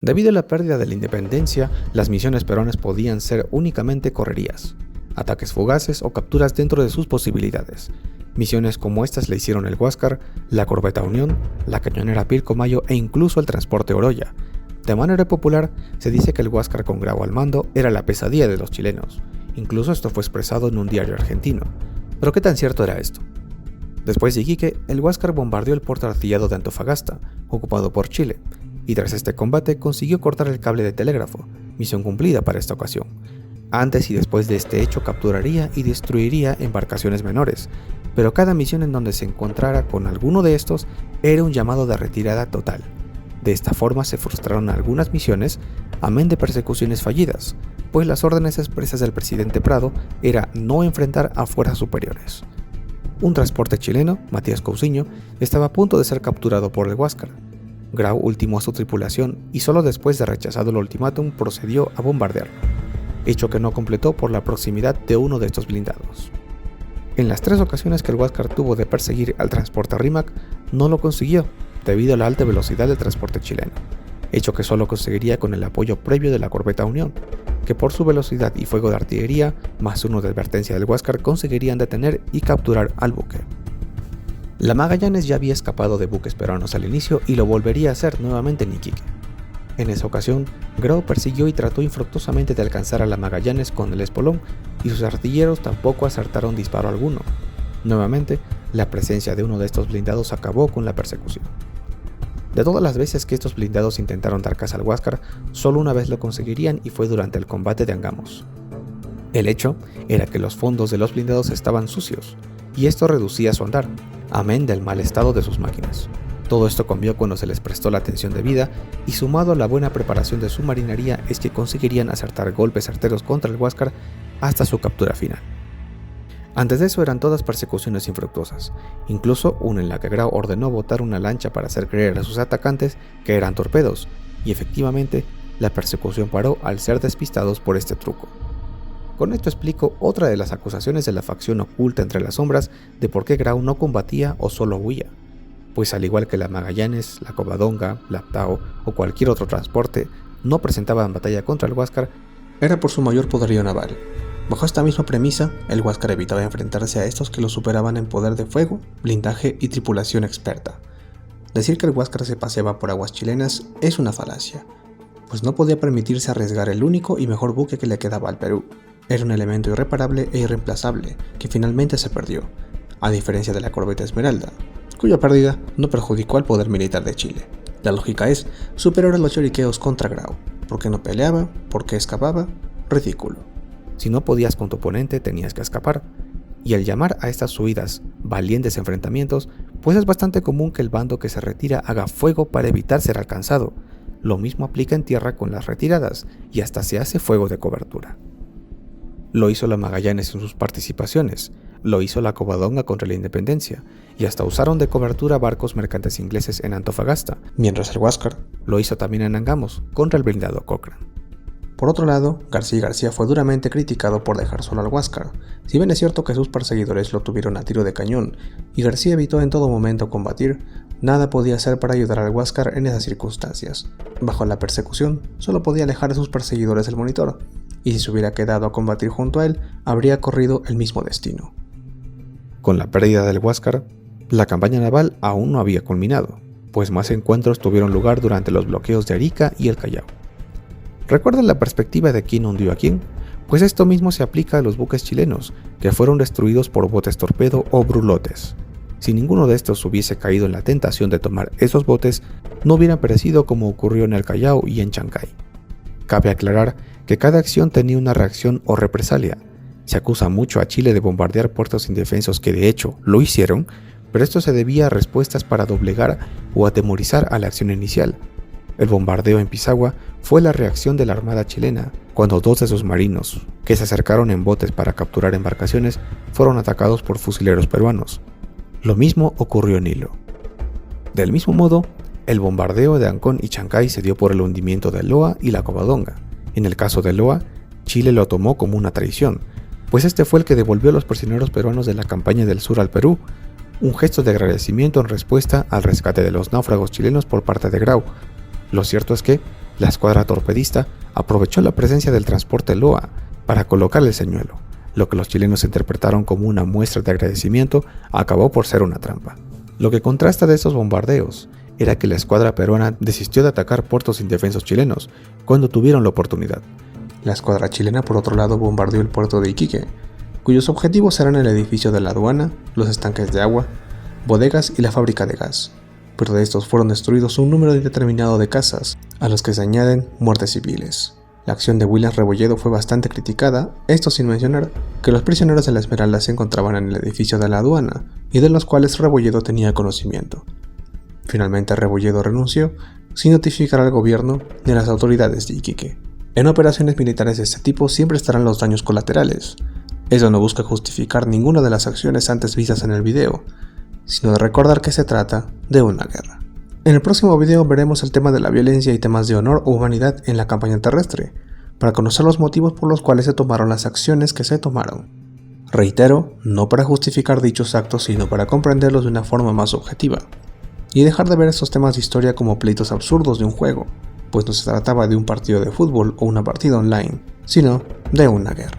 Debido a la pérdida de la independencia, las misiones peruanas podían ser únicamente correrías, ataques fugaces o capturas dentro de sus posibilidades. Misiones como estas le hicieron el Huáscar, la corbeta Unión, la cañonera Pilcomayo e incluso el transporte Oroya. De manera popular, se dice que el Huáscar con Grau al mando era la pesadilla de los chilenos. Incluso esto fue expresado en un diario argentino. ¿Pero qué tan cierto era esto? Después de Iquique, el Huáscar bombardeó el puerto artillado de Antofagasta, ocupado por Chile, y tras este combate consiguió cortar el cable de telégrafo, misión cumplida para esta ocasión. Antes y después de este hecho capturaría y destruiría embarcaciones menores, pero cada misión en donde se encontrara con alguno de estos era un llamado de retirada total. De esta forma se frustraron algunas misiones, amén de persecuciones fallidas, pues las órdenes expresas del presidente Prado era no enfrentar a fuerzas superiores. Un transporte chileno, Matías Cousiño, estaba a punto de ser capturado por el Huáscar. Grau ultimó a su tripulación y solo después de rechazado el ultimátum procedió a bombardearlo, hecho que no completó por la proximidad de uno de estos blindados. En las 3 ocasiones que el Huáscar tuvo de perseguir al transporte Rímac, no lo consiguió debido a la alta velocidad del transporte chileno, hecho que solo conseguiría con el apoyo previo de la corbeta Unión, que por su velocidad y fuego de artillería, más uno de advertencia del Huáscar, conseguirían detener y capturar al buque. La Magallanes ya había escapado de buques peruanos al inicio y lo volvería a hacer nuevamente en Iquique. En esa ocasión, Grau persiguió y trató infructuosamente de alcanzar a la Magallanes con el espolón y sus artilleros tampoco acertaron disparo alguno. Nuevamente, la presencia de uno de estos blindados acabó con la persecución. De todas las veces que estos blindados intentaron dar caza al Huáscar, solo una vez lo conseguirían y fue durante el combate de Angamos. El hecho era que los fondos de los blindados estaban sucios, y esto reducía su andar, amén del mal estado de sus máquinas. Todo esto cambió cuando se les prestó la atención debida y sumado a la buena preparación de su marinería es que conseguirían acertar golpes certeros contra el Huáscar hasta su captura final. Antes de eso eran todas persecuciones infructuosas, incluso una en la que Grau ordenó botar una lancha para hacer creer a sus atacantes que eran torpedos, y efectivamente la persecución paró al ser despistados por este truco. Con esto explico otra de las acusaciones de la facción oculta entre las sombras de por qué Grau no combatía o solo huía, pues al igual que la Magallanes, la Covadonga, la Aptao o cualquier otro transporte no presentaban batalla contra el Huáscar, era por su mayor poderío naval. Bajo esta misma premisa, el Huáscar evitaba enfrentarse a estos que lo superaban en poder de fuego, blindaje y tripulación experta. Decir que el Huáscar se paseaba por aguas chilenas es una falacia, pues no podía permitirse arriesgar el único y mejor buque que le quedaba al Perú. Era un elemento irreparable e irreemplazable, que finalmente se perdió, a diferencia de la corbeta Esmeralda, cuya pérdida no perjudicó al poder militar de Chile. La lógica es superior a los lloriqueos contra Grau. ¿Por qué no peleaba? ¿Por qué escapaba? Ridículo. Si no podías con tu oponente, tenías que escapar. Y al llamar a estas huidas valientes enfrentamientos, pues es bastante común que el bando que se retira haga fuego para evitar ser alcanzado. Lo mismo aplica en tierra con las retiradas, y hasta se hace fuego de cobertura. Lo hizo la Magallanes en sus participaciones, lo hizo la Covadonga contra la Independencia, y hasta usaron de cobertura barcos mercantes ingleses en Antofagasta, mientras el Huáscar lo hizo también en Angamos contra el blindado Cochrane. Por otro lado, García fue duramente criticado por dejar solo al Huáscar. Si bien es cierto que sus perseguidores lo tuvieron a tiro de cañón y García evitó en todo momento combatir, nada podía hacer para ayudar al Huáscar en esas circunstancias. Bajo la persecución, solo podía alejar a sus perseguidores del monitor, y si se hubiera quedado a combatir junto a él, habría corrido el mismo destino. Con la pérdida del Huáscar, la campaña naval aún no había culminado, pues más encuentros tuvieron lugar durante los bloqueos de Arica y el Callao. ¿Recuerdan la perspectiva de quién hundió a quién? Pues esto mismo se aplica a los buques chilenos, que fueron destruidos por botes torpedo o brulotes. Si ninguno de estos hubiese caído en la tentación de tomar esos botes, no hubieran perecido como ocurrió en el Callao y en Chancay. Cabe aclarar que cada acción tenía una reacción o represalia. Se acusa mucho a Chile de bombardear puertos indefensos que de hecho lo hicieron, pero esto se debía a respuestas para doblegar o atemorizar a la acción inicial. El bombardeo en Pisagua fue la reacción de la Armada chilena cuando 2 de sus marinos, que se acercaron en botes para capturar embarcaciones, fueron atacados por fusileros peruanos. Lo mismo ocurrió en Hilo. Del mismo modo, el bombardeo de Ancón y Chancay se dio por el hundimiento de Loa y la Covadonga. En el caso de Loa, Chile lo tomó como una traición, pues este fue el que devolvió a los prisioneros peruanos de la campaña del sur al Perú, un gesto de agradecimiento en respuesta al rescate de los náufragos chilenos por parte de Grau. Lo cierto es que, La escuadra torpedista aprovechó la presencia del transporte Loa para colocar el señuelo. Lo que los chilenos interpretaron como una muestra de agradecimiento acabó por ser una trampa. Lo que contrasta de estos bombardeos era que la escuadra peruana desistió de atacar puertos indefensos chilenos cuando tuvieron la oportunidad. La escuadra chilena, por otro lado, bombardeó el puerto de Iquique, cuyos objetivos eran el edificio de la aduana, los estanques de agua, bodegas y la fábrica de gas, pero de estos fueron destruidos un número indeterminado de casas, a los que se añaden muertes civiles. La acción de Williams Rebolledo fue bastante criticada, esto sin mencionar que los prisioneros de la Esmeralda se encontraban en el edificio de la aduana y de los cuales Rebolledo tenía conocimiento. Finalmente Rebolledo renunció sin notificar al gobierno ni a las autoridades de Iquique. En operaciones militares de este tipo siempre estarán los daños colaterales. Eso no busca justificar ninguna de las acciones antes vistas en el video, sino de recordar que se trata de una guerra. En el próximo video veremos el tema de la violencia y temas de honor o humanidad en la campaña terrestre, para conocer los motivos por los cuales se tomaron las acciones que se tomaron. Reitero, no para justificar dichos actos, sino para comprenderlos de una forma más objetiva, y dejar de ver estos temas de historia como pleitos absurdos de un juego, pues no se trataba de un partido de fútbol o una partida online, sino de una guerra.